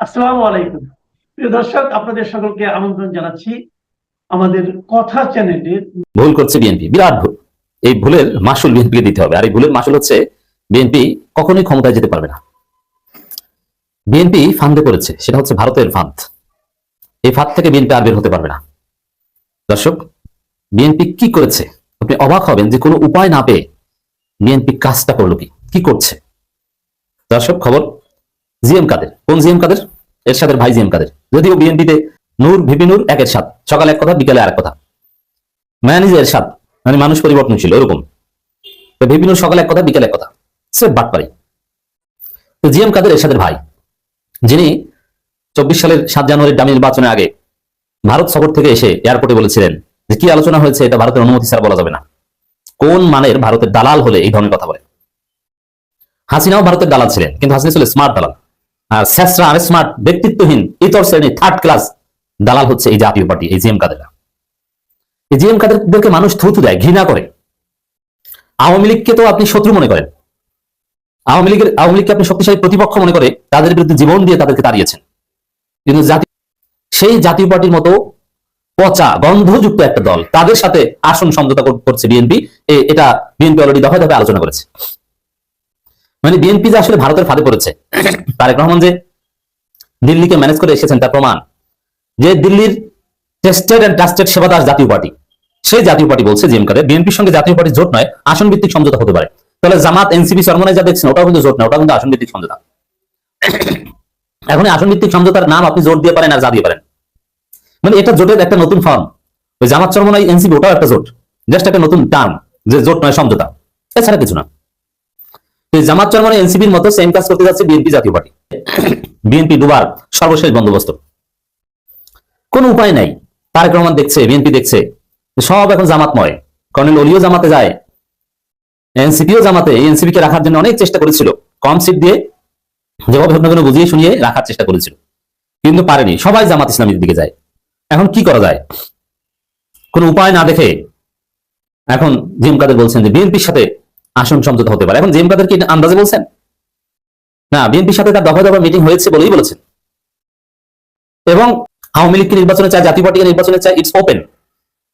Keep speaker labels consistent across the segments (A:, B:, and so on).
A: আসসালামু আলাইকুম। প্রিয় দর্শক, আপনাদের সকলকে আমন্ত্রণ জানাচ্ছি আমাদের কথা চ্যানেলের।
B: ভুল করছে বিএনপি, বিরাট ভুল। এই ভুলের মাসুল বিএনপিকে দিতে হবে। আর এই ভুলের মাসুল হচ্ছে বিএনপি কখনোই ক্ষমতায় যেতে পারবে না। বিএনপি ফান্দে পড়েছে, সেটা হচ্ছে ভারতের ফাঁদ। এই ফাঁদ থেকে বিএনপি আর বের হতে পারবে না। দর্শক, বিএনপি কি করেছে আপনি অবাক হবেন যে কোনো উপায় না পেয়ে বিএনপি কাজটা করলো কি কি করছে। দর্শক, খবর জিএম কাদের। কোন জিএম কাদের? এরশাদের ভাই জিএম কাদের। যদিও বিএনপিতে নূর ভিপি নূর এক এরশাদ, সকালে এক কথা বিকালে আরেক কথা। ম্যানেজ এরশাদ মানে মানুষ পরিবর্তনশীল এরকম। ভিপি নূর সকালে এক কথা বিকালে এক কথা, সে বাটপারি। তো জিএম কাদের এরশাদের ভাই, যিনি 24 সালের 7 জানুয়ারির ডামি নির্বাচনের আগে ভারত সফর থেকে এসে এয়ারপোর্টে বলেছিলেন যে কি আলোচনা হয়েছে এটা ভারতের অনুমতি ছাড়া বলা যাবে না। কোন মানের ভারতের দালাল হলে এই ধরনের কথা বলে? হাসিনাও ভারতের দালাল ছিলেন, কিন্তু হাসিনা ছিল স্মার্ট দালাল। আর শেষরা আর স্মার্ট ব্যক্তিত্বহীন ইতর শ্রেণী থার্ড ক্লাস দালাল হচ্ছে এই জাতীয় পার্টি, এই জিএম কাদেররা। এই জিএম কাদেরকে মানুষ থুতু দেয়, ঘৃণা করে। আওয়ামী লীগকে তো আপনি শত্রু মনে করেন, আওয়ামী লীগকে আপনি শক্তিশালী প্রতিপক্ষ মনে করে তাদের বিরুদ্ধে জীবন দিয়ে তাদেরকে তাড়িয়েছেন। কিন্তু সেই জাতীয় পার্টির মতো পচা গন্ধযুক্ত একটা দল, তাদের সাথে আসন সমঝোতা করছে বিএনপি। এটা বিএনপি অলরেডি দফায় দফায় আলোচনা করেছে। মানে বিএনপি যে আসলে ভারতের ফাঁদে পড়েছে, তারেক রহমান যে দিল্লিকে ম্যানেজ করে এসেছেন তার প্রমাণ যে দিল্লির টেস্টেড এন্ড ট্রাস্টেড সেবাদাস জাতীয় পার্টি, সেই জাতীয় পার্টি বলছে জিএম কাদের বিএনপির সঙ্গে জাতীয় পার্টির জোট নয়, আসন ভিত্তিক সমঝোতা হতে পারে। তাহলে জামাত এনসিপি চরমনায় যা দেখছেন ওটাও কিন্তু জোট না, ওটা কিন্তু আসন ভিত্তিক সমঝোতা। এখন আসন ভিত্তিক সমঝোতার নাম আপনি জোট দিয়ে পারেন আর যা দিয়ে পারেন, মানে এটা জোটের একটা নতুন ফর্ম। ওই জামাত চরমনায় এনসিপি ওটাও একটা জোট, জাস্ট একটা নতুন টার্ম যে জোট নয় সমঝোতা, এছাড়া কিছু না। জামাত চরমনায় এনসিপির মতো সেম কাজ করতে যাচ্ছে বিএনপি জাতীয় পার্টি। বিএনপি ডুবার সর্বশেষ বন্দোবস্ত, কোনো উপায় নাই। তারেক রহমান দেখছে, বিএনপি দেখছে, সব এখন জামাতময়। কর্নেল অলিও জামাতে যায়, এনসিপিও জামাতে। এনসিপি কে রাখার জন্য অনেক চেষ্টা করেছিল, কম সিট দিয়ে যেভাবে হোক না কেন বুঝিয়ে শুনিয়ে রাখার চেষ্টা করেছিল, কিন্তু পারেনি। সবাই জামাত ইসলামীর দিকে যায়। এখন কি করা যায়, কোনো উপায় না দেখে এখন জিএম কাদের বলছেন যে বিএনপির সাথে আসন সমঝোতা হতে পারে। এখন জিএম কাদের কি আন্দাজে বলছেন না, বিএনপির সাথে তার দফা দফা মিটিং হয়েছে বলেই বলেছেন। এবং আওয়ামী লীগকে নির্বাচনে চায়, জাতীয় পার্টিকে নির্বাচনে চায়, ইটস ওপেন।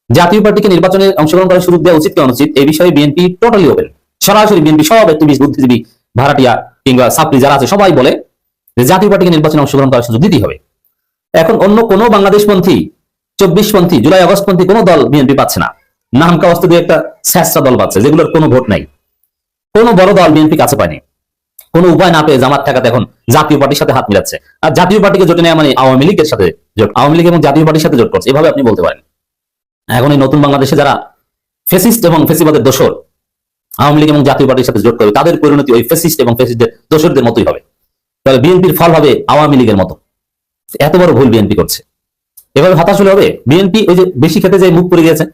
B: জাতীয় পার্টিকে নির্বাচনে অংশগ্রহণ করার সুযোগ দেওয়া উচিত কি অনুচিত, এই বিষয়ে বিএনপি টোটালি ওপেন। সরাসরি বিএনপি সব অ্যাক্টিভিস্ট, বুদ্ধিজীবী, ভাড়াটিয়া কিংবা ছাত্রী যারা আছে সবাই বলে যে জাতীয় পার্টিকে নির্বাচনে অংশগ্রহণ করার সুযোগ দিতেই হবে। এখন অন্য কোনো বাংলাদেশপন্থী, 24পন্থী, জুলাই আগস্টপন্থী কোনো দল বিএনপি পাচ্ছে না। নাম কাওয়াস্তে দিয়ে একটা স্যাসরা দল পাচ্ছে যেগুলোর কোনো ভোট নাই। কোনো বড় দল বিএনপি কাছে পায়নি। কোনো উপায় না পেয়ে জামাত ঠেকাতে এখন জাতীয় পার্টির সাথে হাত মিলাচ্ছে। আর জাতীয় পার্টিকে জোটে নেওয়া মানে আওয়ামী লীগের সাথে জোট, আওয়ামী লীগ এবং জাতীয় পার্টির সাথে জোট করছে, এভাবে আপনি বলতে পারেন। এখন এই নতুন বাংলাদেশে যারা ফেসিস্ট এবং ফেসিবাদের দোসর আওয়ামী লীগ এবং জাতীয় পার্টির সাথে জোট করবে, তাদের পরিণতি ওই ফেসিস্ট এবং ফেসিস্টদের দোসরদের মতোই হবে। তাহলে বিএনপির ফল হবে আওয়ামী লীগের মতো। এত বড় ভুল বিএনপি করছে, এভাবে হতাশ হলে হবে? বিএনপি ওই যে বেশি খেতে যে মুখ পড়ে গিয়েছে,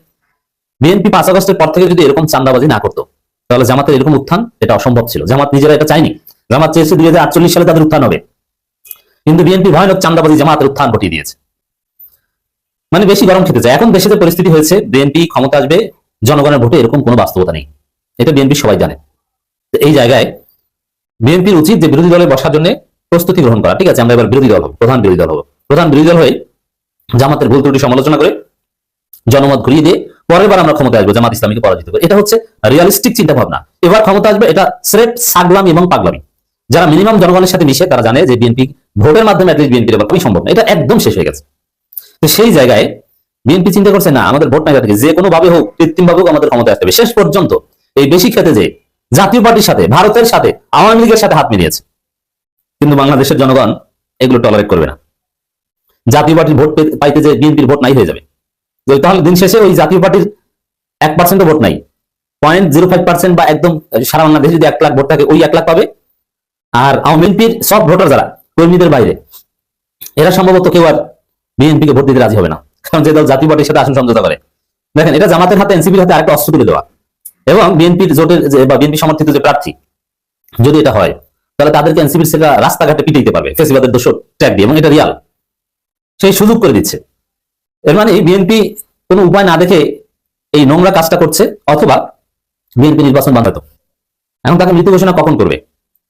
B: বিএনপি 5 আগস্টের পর থেকে যদি এরকম চাঁদাবাজি না করতো তাহলে জামাতের এরকম উত্থান এটা অসম্ভব ছিল। জামাত নিজেরা এটা চায়নি। জামাত চেয়েছে 2048 সালে তাদের উত্থান হবে, কিন্তু বিএনপি ভয়ানক চাঁদাবাজি জামাতের উত্থান ঘটিয়ে দিয়েছে। মানে বেশি গরম খেতে চায়। এখন দেশে যে পরিস্থিতি হয়েছে, বিএনপি ক্ষমতা আসবে জনগণের ভোটে, এরকম কোনো বাস্তবতা নেই। এটা বিএনপি সবাই জানে। এই জায়গায় বিএনপির উচিত যে বিরোধী দলে বসার জন্য প্রস্তুতি গ্রহণ করা। ঠিক আছে, আমরা এবার বিরোধী দল হবো, প্রধান বিরোধী দল হবো। প্রধান বিরোধী দল হয়ে জামাতের ভুল ত্রুটি সমালোচনা করে জনমত ঘুরিয়ে দিয়ে পরের বার আমরা ক্ষমতা আসবো জামাত ইসলামীকে পরাজিত করে। এটা হচ্ছে রিয়ালিস্টিক চিন্তা ভাবনা। এবার ক্ষমতা আসবে, এটা স্রেফ সাগলামি এবং পাগলামি। যারা মিনিমাম জনগণের সাথে মিশে তারা জানে যে বিএনপি ভোটের মাধ্যমে বিএনপির এবার সম্ভব না, এটা একদম শেষ হয়ে গেছে। তো সেই জায়গায় বিএনপি চিন্তা করছে না, আমাদের ভোট নাই থাকে, যে কোনো ভাবে হোক, কৃত্রিম ভাবে হোক আমাদের ক্ষমতা আসতে হবে। শেষ পর্যন্ত এই বেশি খেতে যে জাতীয় পার্টির সাথে, ভারতের সাথে, আওয়ামী লীগের সাথে হাত মিলিয়েছে। কিন্তু বাংলাদেশের জনগণ এগুলো টলারেট করবে না। জাতীয় পার্টির ভোট পাইতে যে বিএনপির ভোট নাই হয়ে যাবে, তাহলে দিন শেষে ওই জাতীয় পার্টির 1% ভোট নাই, 0.05% বা একদম সারা বাংলাদেশে যদি 1 লাখ ভোট থাকে ওই 1 লাখ পাবে। আর আওয়ামী লীগের সব ভোটার যারা কর্মীদের বাইরে, এরা সম্ভবত কেউ আর বিএনপিকে ভোট দিতে রাজি হবে না, কারণ যে দল জাতীয় পার্টির সাথে আসন সমঝোতা করে। দেখেন, এটা জামাতের হাতে, এনসিপির হাতে আরেকটা অস্ত্র তুলে দেওয়া। এবং বিএনপির জোটের বা বিএনপি সমর্থিত যে প্রার্থী যদি এটা হয়, তাহলে তাদেরকে এনসিপির সেটা রাস্তাঘাটে পিটাইতে পারবে ফেসিবাদের দোষর ট্যাগ দিয়ে, এবং এটা রিয়াল, সেই সুযোগ করে দিচ্ছে। এর মানে বিএনপি কোনো উপায় না দেখে এই নোংরা কাজটা করছে, অথবা বিএনপি নির্বাচন বাধাত। এখন তাকে মৃত ঘোষণা কখন করবে?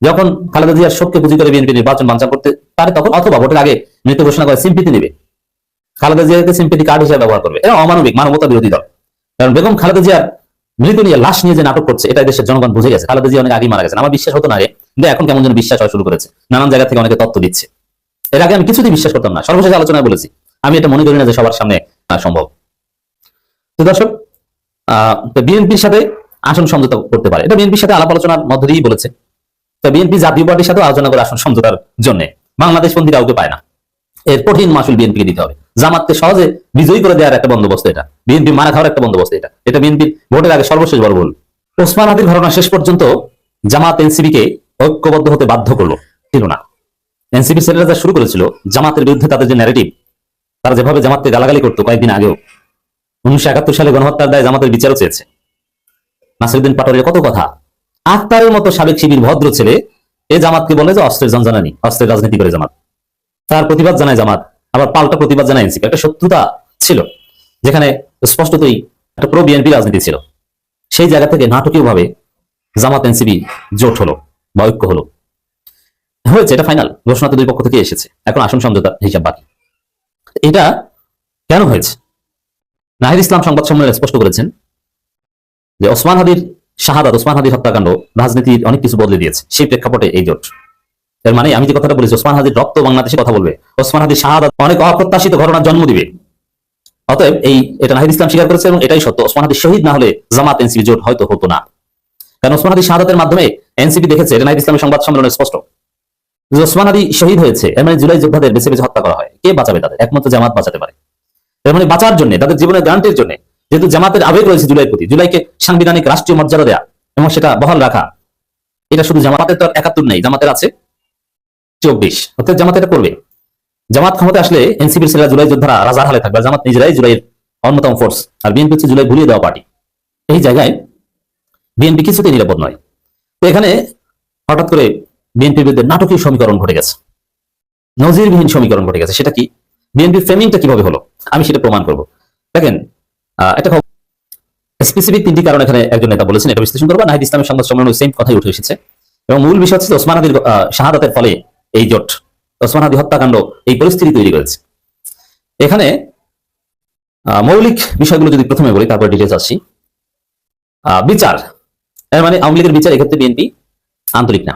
B: যখন খালেদা জিয়ার শোককে পুঁজি করে বিএনপি নির্বাচন বানচাল করতে পারে তখন, অথবা ভোটের আগে মৃত ঘোষণা করে সিম্পিতি নেবে, খালেদা জিয়াকে সিম্পিতি কার্ড হিসেবে ব্যবহার করবে। এরা অমানবিক, মানবতা বিরোধী দল। কারণ বেগম খালেদা জিয়ার মৃত নিয়ে, লাশ নিয়ে যে নাটক করছে, এটা দেশের জনগণ বুঝে গেছে। খালেদা জিয়া অনেক আগেই মারা গেছেন, আমার বিশ্বাস হতো না রে, কিন্তু এখন কেমন যেন বিশ্বাস হওয়া শুরু করেছে। নানান জায়গা থেকে অনেকে তথ্য দিচ্ছে। এর আগে আমি কিছুতেই বিশ্বাস করতাম না, সর্বশেষ আলোচনায় বলেছি আমি এটা মনে করি না যে সবার সামনে সম্ভব। তো দর্শক, বিএনপির সাথে আসন সমঝোতা করতে পারে, এটা বিএনপির সাথে আলাপ আলোচনার মধ্য দিয়েই বলেছে। তো বিএনপি জাতীয় পার্টির সাথে আলোচনা করে আসন সমঝোতার জন্য বাংলাদেশপন্থী কাউকে পায় না, এর কঠিন মাসুল বিএনপিকে দিতে হবে। জামাতকে সহজে বিজয়ী করে দেওয়ার একটা বন্দোবস্ত এটা, বিএনপি মারা খাওয়ার একটা বন্দোবস্ত এটা। এটা বিএনপির ভোটের আগে সর্বশেষ বড় ভুল। ওসমান হাদির ঘটনা শেষ পর্যন্ত জামাত এনসিপিকে ঐক্যবদ্ধ হতে বাধ্য করলো, ছিল না। এনসিপি ছেলেরা যা শুরু করেছিল জামাতের বিরুদ্ধে, তাদের যে ন্যারেটিভ, তারা যেভাবে জামাতকে গালাগালি করতো কয়েকদিন আগেও, 1971 সালে গণহত্যার দায়ে জামাতের বিচারও চেয়েছে। নাসিরউদ্দিন পাটোয়ারির কত কথা। আক্তারের মতো সাবেক শিবির ভদ্র ছেলে এ জামাতকে বলে যে অস্ত্রের জঞ্জানানি, অস্ত্রের রাজনীতি করে জামাত। তার প্রতিবাদ জানায় জামাত, আবার পাল্টা প্রতিবাদ জানায় এনসিপি। একটা শত্রুতা ছিল যেখানে স্পষ্টতই একটা প্রো বিএনপি রাজনীতি ছিল। সেই জায়গা থেকে নাটকীয় ভাবে জামাত এনসিপি জোট হলো বা ঐক্য হলো, হয়েছে। এটা ফাইনাল ঘোষণা তো দুই পক্ষ থেকে এসেছে, এখন আসন সমঝোতা হিসাব বাকি। এটা কেন হয়েছে? নাহিদ ইসলাম সংবাদ সম্মেলনে স্পষ্ট করেছেন যে ওসমান হাদির শাহাদাত, ওসমান হাদির হত্যাকাণ্ড রাজনীতির অনেক কিছু বদলে দিয়েছে, সেই প্রেক্ষাপটে এই জোট। এর মানে আমি যে কথাটা বলেছি, ওসমান হাদির রক্ত বাংলাদেশে কথা বলবে, ওসমান হাদির শাহাদাত অনেক অপ্রত্যাশিত ঘটনার জন্ম দিবে। অতএব এটা নাহিদ ইসলাম স্বীকার করেছে এবং এটাই সত্য। ওসমান হাদি শহীদ না হলে জামাত এনসিপি জোট হয়তো হতো না। কারণ ওসমান হাদি শাহাদাতের মাধ্যমে এনসিপি দেখেছে, এটা নাহিদ ইসলামের সংবাদ সম্মেলনে স্পষ্ট, যে ওসমান হাদি শহীদ হয়েছে, এর মানে জুলাই যোদ্ধাদের বেছে বেছে হত্যা করা হয়। কে বাঁচাবে তাদের? একমাত্র জামাত বাঁচাতে পারে। এর মানে বাঁচার জন্য, তাদের জীবনের গ্যারান্টির জন্য, যেহেতু জামাতের আবেগ রয়েছে জুলাই প্রতি, জুলাইকে সাংবিধানিক রাষ্ট্রীয় মর্যাদা দেয়া এবং সেটা বহাল রাখা, এটা শুধু জামাতের তো 71 নেই, জামাতের আছে 24। অর্থাৎ জামাত এটা করবে। জামাত ক্ষমতা আসলে এনসিপির ছেলেরা, জুলাই যোদ্ধারা রাজার হালে থাকবে, জামাত নিজেরাই জুলাইয়ের অন্যতম ফোর্স, আর বিএনপি হচ্ছে জুলাই ভুলিয়ে দেওয়া পার্টি। এই জায়গায় বিএনপি কিছুতেই নিরাপদ নয়। তো এখানে হঠাৎ করে বিএনপির বিরুদ্ধে নাটকীয় সমীকরণ ঘটে গেছে, নজিরবিহীন সমীকরণ ঘটে গেছে। সেটা কি? বিএনপির ফ্রেমিংটা কিভাবে হলো আমি সেটা প্রমাণ করব। দেখেন, একটা স্পেসিফিক 3টি কারণ এখানে একজন নেতা বলেছেন, এটা বিশ্লেষণ করবো। নাহিদ ইসলামের সংবাদ সম্মেলনে সেম কথাই উঠে এসেছে এবং মূল বিষয় হচ্ছে ওসমান হাদির শাহাদাতের ফলে এই জোট, ওসমান হাদি হত্যাকাণ্ড এই পরিস্থিতি তৈরি করেছে। এখানে মৌলিক বিষয়গুলো যদি প্রথমে বলি, তারপর ডিটেলস আসছি। বিচার, এর মানে আওয়ামী লীগের বিচার, এক্ষেত্রে বিএনপি আন্তরিক না।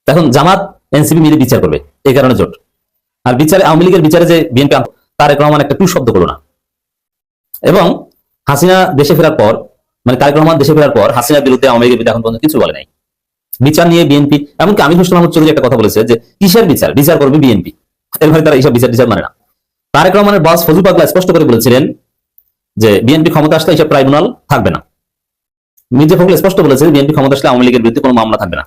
B: এখন জামাত এনসিপি মিলে বিচার করবে, এই কারণে জোট। আর বিচারে, আওয়ামী লীগের বিচারে যে বিএনপি, তারেক রহমান একটা টু শব্দ করলো না। এবং হাসিনা দেশে ফেরার পর, মানে তারেক রহমান দেশে ফেরার পর হাসিনার বিরুদ্ধে আওয়ামী লীগের বিরুদ্ধে এখন পর্যন্ত কিছু বলে নাই। বিচার নিয়ে বিএনপি, এমনকি আমির হোসেন মাহমুদ চৌধুরী একটা কথা বলেছে যে কিসের বিচার, বিচার করবে বিএনপি। এর মানে তারা এইসব বিচার মানে না। তারেক রহমানের বস ফজল পাগলা স্পষ্ট করে বলেছিলেন যে বিএনপি ক্ষমতা আসলে এইসব ট্রাইব্যুনাল থাকবে না। মির্জা ফখরুল স্পষ্ট বলেছে বিএনপি ক্ষমতা আসলে আওয়ামী লীগের বিরুদ্ধে কোনো মামলা থাকবে না।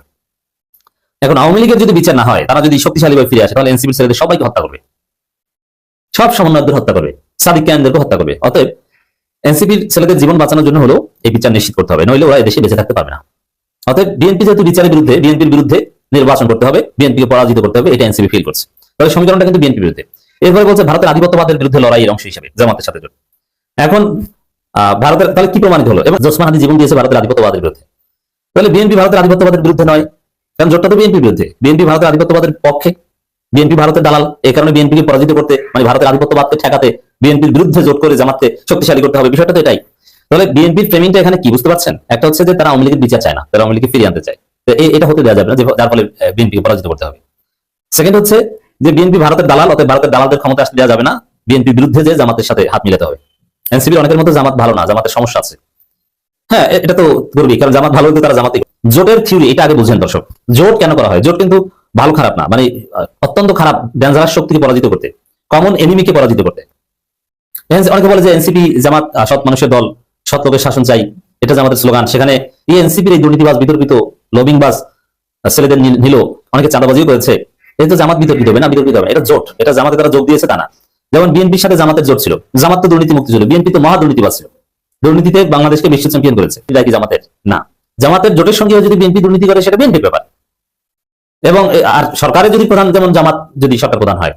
B: এখন আওয়ামী লীগের যদি বিচার না হয়, তারা যদি শক্তিশালীভাবে ফিরে আসে, তাহলে এনসিপির ছেলেদের সবাইকে হত্যা করবে, সব সমন্বয়কদের হত্যা করবে, সাদিক কায়েমদেরকে হত্যা করবে। অতএব এনসিপির ছেলেদের জীবন বাঁচানোর জন্য হলো এই বিচার নিশ্চিত করতে হবে, নইলে ওরা এদেশে বেঁচে থাকতে পারবে না। অতএব বিএনপি যেহেতু বিচারের বিরুদ্ধে, বিএনপির বিরুদ্ধে নির্বাচন করতে হবে, বিএনপিকে পরাজিত করতে হবে, এটা এনসিপি ফিল করছে। তবে সমীকরণটা কিন্তু বিএনপির বিরুদ্ধে। এরপরে বলছে ভারতের আধিপত্যবাদের বিরুদ্ধে লড়াইয়ের অংশ হিসেবে জামাতের সাথে জোট। এখন ভারতের তাহলে কি প্রমাণিত হলো? এবং ওসমান হাদি জীবন দিয়েছে ভারতের আধিপত্যবাদের বিরুদ্ধে, তাহলে বিএনপি ভারতের আধিপত্যবাদের বিরুদ্ধে নয়, কারণ জোটটা তো বিএনপির বিরুদ্ধে। বিএনপি ভারতের আধিপত্যবাদের পক্ষে, বিএনপি ভারতের দালাল। এই কারণে বিএনপিকে পরাজিত করতে, মানে ভারতের আধিপত্যবাদকে ঠেকাতে বিএনপির বিরুদ্ধে জোট করে জামাতকে শক্তিশালী করতে হবে, বিষয়টা তো এটাই। তাহলে বিএনপির ফ্রেমিংটা এখানে কি বুঝতে পারছেন? একটা হচ্ছে যে তারা আওয়ামী লীগের বিচার চায় না, তারা আওয়ামী লীগকে ফিরিয়ে আনতে চায়। তো এটা হতে দেওয়া যাবে না, যার ফলে বিএনপিকে পরাজিত করতে হবে। সেকেন্ড হচ্ছে যে বিএনপি ভারতের দালাল, অতএব ভারতের দালালদের ক্ষমতা আসতে দেওয়া যাবে না, বিএনপির বিরুদ্ধে যে জামাতের সাথে হাত মিলাতে হবে। এনসিপির অনেকের মতো জামাত ভালো না, জামাতের সমস্যা আছে। হ্যাঁ, এটা তো করবি, কারণ জামাত ভালো হলে তারা জামাতে। জোটের থিওরি এটা আগে বুঝেন দর্শক। জোট কেন করা হয়? জোট কিন্তু ভালো খারাপ না, মানে অত্যন্ত খারাপ ডেঞ্জারাস শক্তিকে পরাজিত করতে, কমন এনিমিকে পরাজিত করতে। অনেকে বলে যে এনসিপি জামাত সৎ মানুষের দল, সৎ লোকের শাসন চাই, এটা জামাতের স্লোগান। সেখানে এই এনসিপির এই দুর্নীতিবাজ, বিতর্কিত লবিংবাজ ছেলেদের নিল, অনেকে চাঁদাবাজিও করেছে। এই তো জামাত বিতর্কিত হবে না, বিতর্কিত হবে, এটা জোট, এটা জামাতে তারা যোগ দিয়েছে তা না। যেমন বিএনপির সাথে জামাতের জোট ছিল, জামাত তো দুর্নীতি মুক্ত ছিল, বিএনপি তো মহা দুর্নীতিবাজ ছিল, দুর্নীতিতে বাংলাদেশকে বিশ্ব চ্যাম্পিয়ন করেছে। এটা কি জামাতের না? জামাতের জোটের সঙ্গে যদি বিএনপি দুর্নীতি করে, সেটা বিএনপির ব্যাপার। এবং আর সরকারের যদি প্রধান, যেমন জামাত যদি সরকার প্রধান হয়,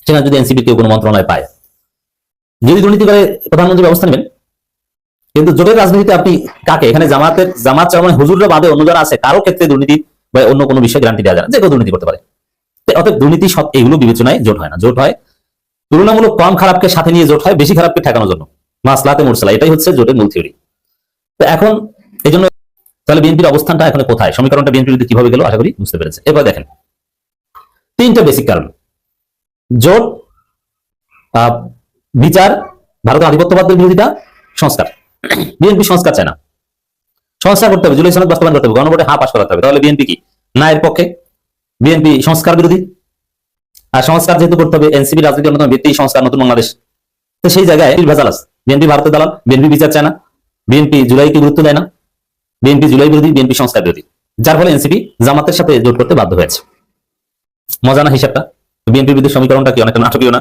B: সেখানে যদি এনসিপি কেউ কোনো মন্ত্রণালয় পায়, যদি দুর্নীতি করে প্রধানমন্ত্রী ব্যবস্থা নেবেন। কিন্তু জোটের রাজনীতিতে আপনি কাকে, এখানে জামাত চরমনে হুজুররা বাদে অন্য যারা আছে, কারো ক্ষেত্রে দুর্নীতি বা অন্য কোনো বিষয়ে গ্যারান্টি দেওয়া যায় না, যে কেউ দুর্নীতি করতে পারে। অর্থাৎ দুর্নীতি সব এগুলো বিবেচনায় জোট হয় না। জোট হয় তুলনামূলক কম খারাপকে সাথে নিয়ে জোট হয় বেশি খারাপকে ঠেকানোর জন্য, মাসলাহাতে মুরসালা, এটাই হচ্ছে জোটের মূল থিওরি। তো এখন এই জন্য তাহলে বিএনপির অবস্থানটা এখন কোথায়, সমীকরণটা বিএনপির বিরুদ্ধে কিভাবে গেল আশা করি বুঝতে পেরেছে। এবার দেখেন তিনটা বেসিক কারণ। জোট, বিচার, ভারতের আধিপত্যবাদের বিরোধিতা, সংস্কার। বিএনপি সংস্কার চায় না, সংস্কার করতে হবে, জুলাই সনদ বাস্তবায়ন করতে হবে, গণভোটে হ্যাঁ পাস করাতে হবে। তাহলে বিএনপি কি না এর পক্ষে? বিএনপি সংস্কার বিরোধী। আর সংস্কার যেহেতু করতে হবে, এনসিপি রাজনীতির অন্যতম ভিত্তি সংস্কার, নতুন বাংলাদেশ। তো সেই জায়গায় ভেজাল আছে। বিএনপি ভারতের দালাল, বিএনপি বিচার চায় না, বিএনপি জুলাইকে গুরুত্ব দেয় না, বিএনপি জুলাই বিরোধী, বিএনপি সংস্কার বিরোধী। যার ফলে এনসিপি জামাতের সাথে জোট করতে বাধ্য হয়েছে। মজা না হিসাবটা? বিএনপির বিরুদ্ধে সমীকরণটা কি অনেকটা নাটকীয় না?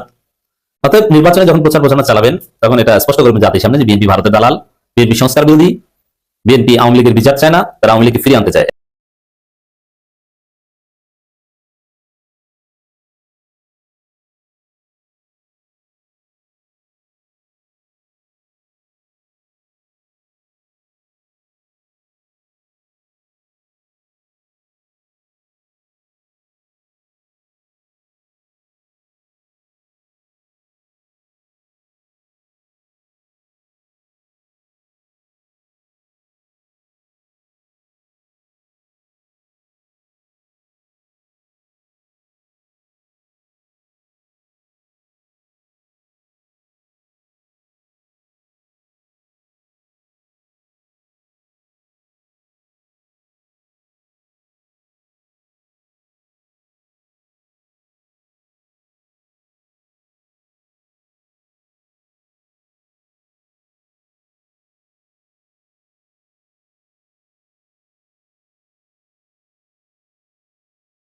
B: অতএব নির্বাচনে যখন প্রচার প্রচারণা চালাবেন তখন এটা স্পষ্ট করবেন জাতির সামনে যে বিএনপি ভারতের দালাল, বিএনপি সংস্কার বিরোধী, বিএনপি আওয়ামী লীগের বিচার চায় না, তারা আওয়ামী লীগকে ফিরিয়ে আনতে চায়।